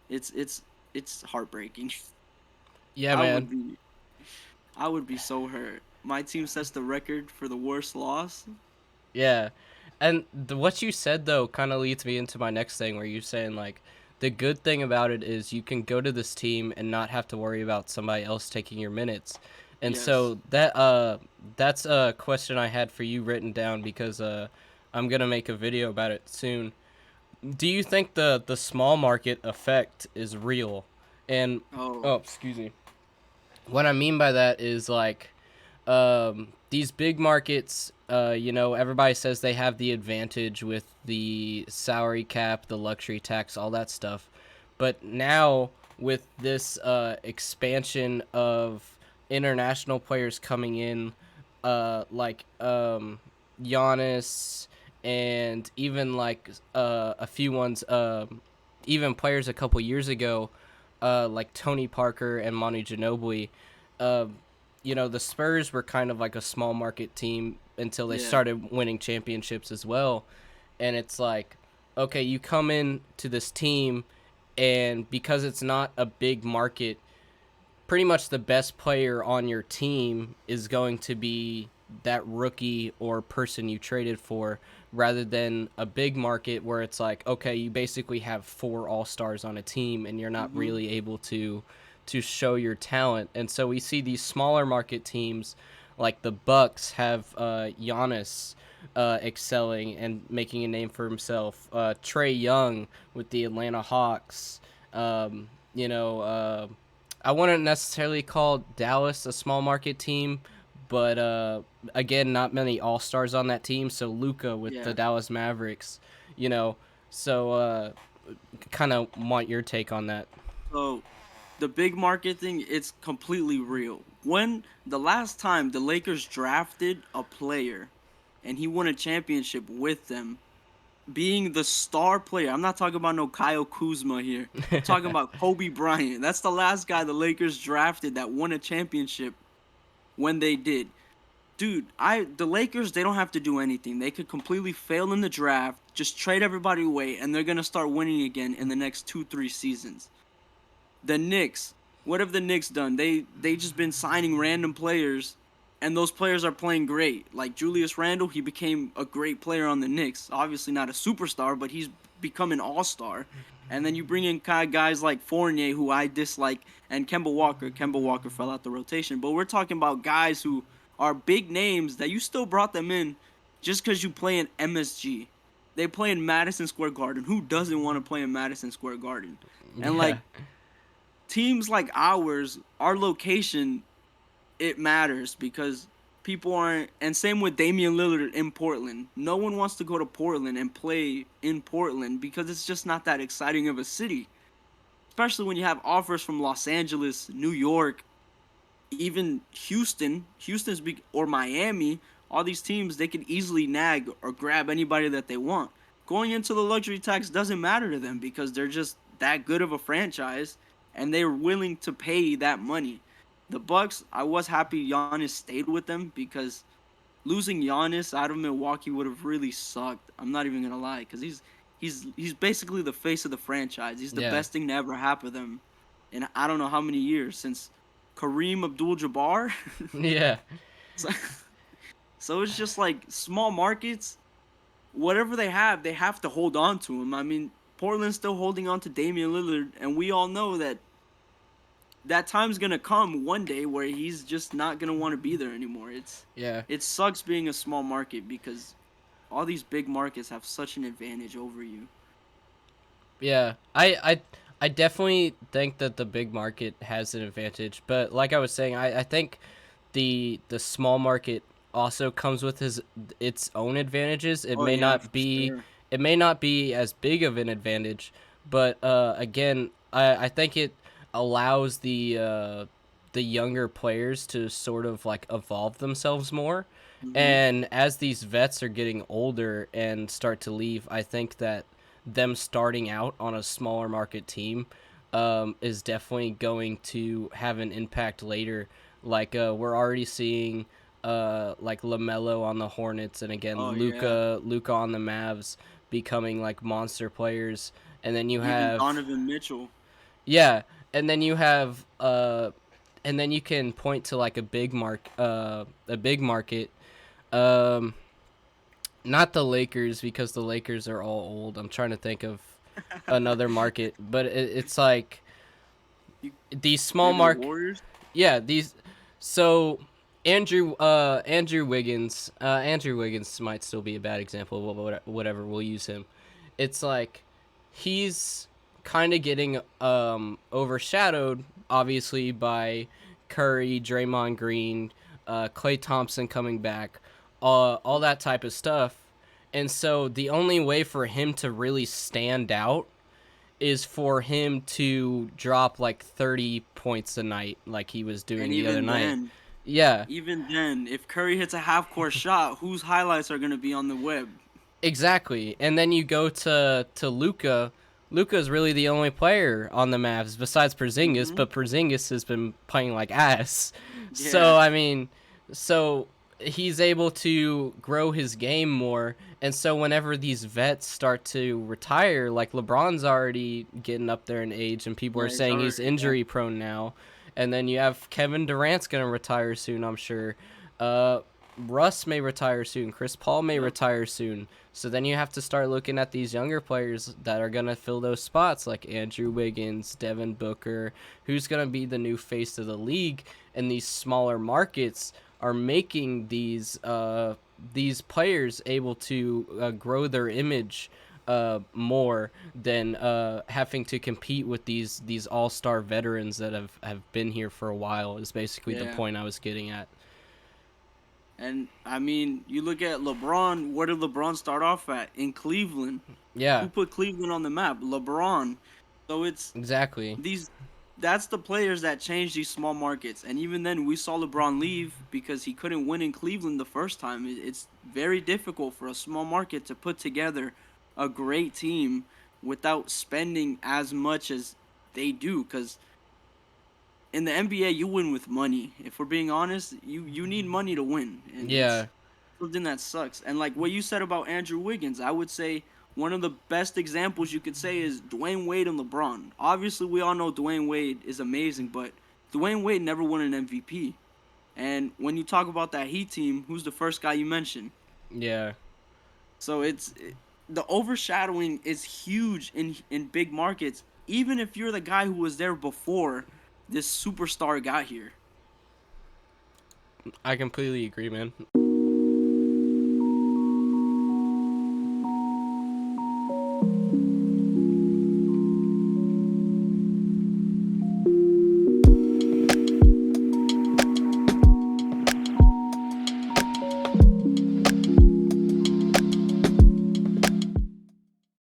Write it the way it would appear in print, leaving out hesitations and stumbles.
It's it's it's heartbreaking. Yeah, I man. would be I would be so hurt. My team sets the record for the worst loss. Yeah. And what you said though kind of leads me into my next thing where you're saying like the good thing about it is you can go to this team and not have to worry about somebody else taking your minutes. And Yes. so that's a question I had for you written down because I'm going to make a video about it soon. Do you think the small market effect is real? And Oh, oh, excuse me. What I mean by that is like these big markets, everybody says they have the advantage with the salary cap, the luxury tax, all that stuff. But now with this expansion of international players coming in, like Giannis and even like a few ones, even players a couple years ago, like Tony Parker and Manu Ginobili, uh, the Spurs were kind of like a small market team until they yeah. started winning championships as well. And it's like, okay, you come in to this team, and because it's not a big market, pretty much the best player on your team is going to be that rookie or person you traded for rather than a big market where it's like, okay, you basically have four all-stars on a team and you're not Mhm. really able to show your talent. And so we see these smaller market teams like the Bucks have Giannis excelling and making a name for himself. Trey Young with the Atlanta Hawks. I wouldn't necessarily call Dallas a small market team, but again, not many all stars on that team. So Luca with the Yeah. Dallas Mavericks, you know. So kind of want your take on that. So the big market thing, it's completely real. When the last time the Lakers drafted a player and he won a championship with them, being the star player, I'm not talking about no Kyle Kuzma here. I'm talking about Kobe Bryant. That's the last guy the Lakers drafted that won a championship when they did. Dude, the Lakers, they don't have to do anything. They could completely fail in the draft, just trade everybody away, and they're gonna start winning again in the next 2, 3 seasons. The Knicks, what have the Knicks done? They just been signing random players, and those players are playing great. Like Julius Randle, he became a great player on the Knicks. Obviously not a superstar, but he's become an all-star. And then you bring in kind of guys like Fournier, who I dislike, and Kemba Walker. Kemba Walker fell out the rotation, but we're talking about guys who are big names that you still brought them in just because you play in MSG. They play in Madison Square Garden. Who doesn't want to play in Madison Square Garden? And Yeah, like teams like ours, our location, it matters because people aren't. And same with Damian Lillard in Portland. No one wants to go to Portland and play in Portland because it's just not that exciting of a city. Especially when you have offers from Los Angeles, New York, even or Miami. All these teams, they can easily nag or grab anybody that they want. Going into the luxury tax doesn't matter to them because they're just that good of a franchise and they're willing to pay that money. The Bucks, I was happy Giannis stayed with them because losing Giannis out of Milwaukee would have really sucked. I'm not even gonna lie, because he's basically the face of the franchise. He's the yeah, best thing to ever happen to them in I don't know how many years since Kareem Abdul-Jabbar. yeah, so, so it's just like small markets. Whatever they have to hold on to him. I mean, Portland's still holding on to Damian Lillard, and we all know that that time's gonna come one day where he's just not gonna want to be there anymore. yeah, It sucks being a small market because all these big markets have such an advantage over you. yeah. I definitely think that the big market has an advantage, but like I was saying, I think the small market also comes with its own advantages. Oh yeah, for sure. It may not be as big of an advantage, but again, I think it allows the younger players to sort of like evolve themselves more. Mhm. And as these vets are getting older and start to leave, I think that them starting out on a smaller market team is definitely going to have an impact later. Like we're already seeing like Lamelo on the Hornets, and Oh again yeah. Luca on the Mavs becoming like monster players. And then you Even have Donovan Mitchell. Yeah, and then you have and then you can point to like a big market. Um, Not the Lakers because the Lakers are all old. I'm trying to think of another market, but it's like You, these small maybe the mark. Warriors. Yeah, these. So Andrew Wiggins might still be a bad example. Whatever, we'll use him. It's like he's kind of getting overshadowed, obviously, by Curry, Draymond Green, Klay Thompson coming back, all that type of stuff. And so the only way for him to really stand out is for him to drop like 30 points a night like he was And doing the other night. even Yeah, then, if Curry hits a half court shot, whose highlights are gonna be on the web? exactly. And then you go to Luca. Luca is really the only player on the Mavs besides Porzingis, Hmm. but Porzingis has been playing like ass. So Yeah, I mean, so he's able to grow his game more, and so whenever these vets start to retire, like LeBron's already getting up there in age, and people are yeah, it's saying he's already yeah. injury prone now, and then you have Kevin Durant's gonna retire soon, I'm sure. Uh, Russ may retire soon. Chris Paul may Yep. retire soon. So then you have to start looking at these younger players that are going to fill those spots like Andrew Wiggins, Devin Booker, who's going to be the new face of the league. And these smaller markets are making these players able to grow their image more than having to compete with these all-star veterans that have been here for a while is basically the Yeah. point I was getting at. And I mean, you look at LeBron. Where did LeBron start off at? In Cleveland. Yeah, Who put Cleveland on the map? LeBron. So it's exactly. these. That's the players that change these small markets. And even then, we saw LeBron leave because he couldn't win in Cleveland the first time. It's very difficult for a small market to put together a great team without spending as much as they do. Because in the NBA, you win with money. If we're being honest, you need money to win, and it's Yeah, something that sucks. And like what you said about Andrew Wiggins, I would say one of the best examples you could say is Dwayne Wade and LeBron. Obviously, we all know Dwayne Wade is amazing, but Dwayne Wade never won an MVP. And when you talk about that Heat team, who's the first guy you mentioned? yeah. So the overshadowing is huge in big markets, even if you're the guy who was there before this superstar got here. I completely agree, man.